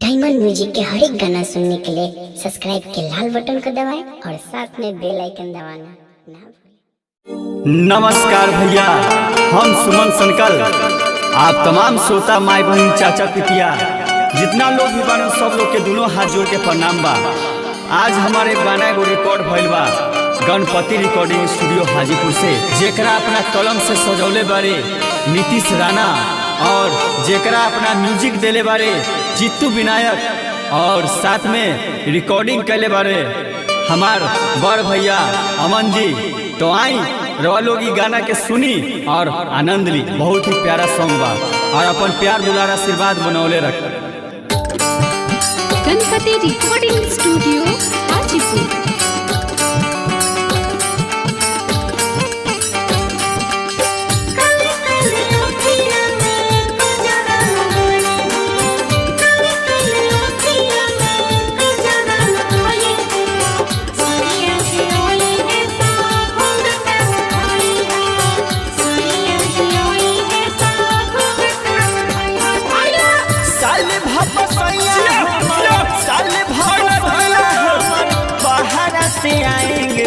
Diamond music के हर एक गाना सुनने के लिए सब्सक्राइब के लाल बटन को दबाएं और साथ में बेल आइकन दबाना ना भूलें। नमस्कार भैया, हम सुमन संकल आप तमाम श्रोता माई बहन चाचा पितिया जितना लोग भी बानो सब लोग के दोनों हाथ जोड़ के प्रणाम बा। आज हमारे गाना एगो रिकॉर्ड भइल बा गणपति रिकॉर्डिंग स्टूडियो हाजीपुर से, जेकरा अपना कलम से सजौले बारे नीतीश राणा और जेकरा अपना म्यूजिक देले बारे जीतू विनायक और साथ में रिकॉर्डिंग कैले बारे हमार बड़ भैया अमन जी। तो आई रवा लोग ई गाना के सुनी और आनंद ली। बहुत ही प्यारा सॉन्ग बा और अपन प्यार दुलार आशीर्वाद बनौले रख। Ganpati recording studio Hajipur. आएंगे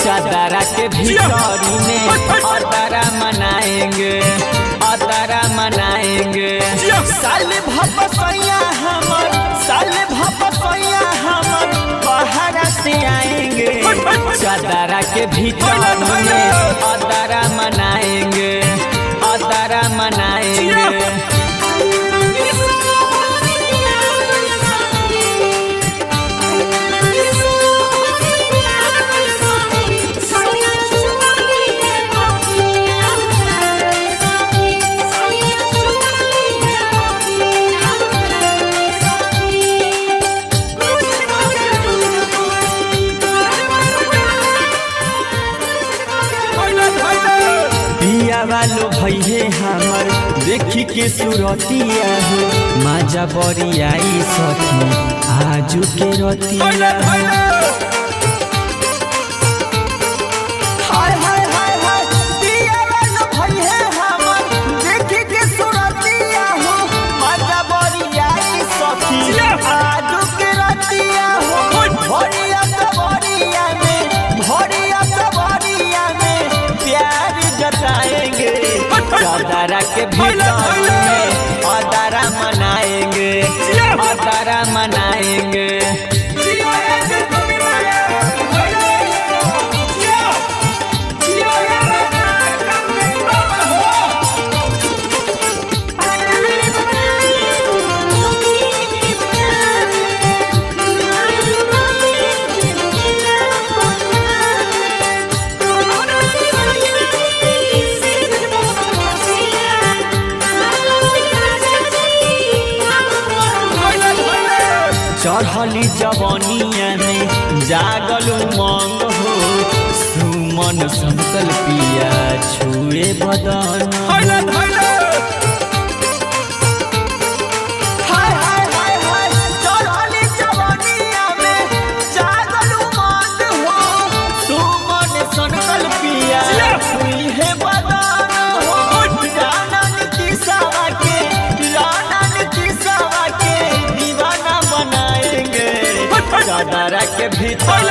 चादरा के भीतरी में अतारा मनाएंगे, अतारा मनाएंगे। साल भपसैया हमर, साल भपसैया हमर बाहर से आएंगे चादरा के भीतर में अतारा मनाएंगे, अतारा मनाएंगे। वालो भैये हमर देखी के सुरतिया हो माजा बड़ी आई सखी आजू के रतिया चादरा के भीतर में अतारा मनाएंगे, अतारा मनाएंगे। चढ़ली जवानिया में जागल उमंग हो सुमन संकल पिया छुए बदन। चादरा के भीतर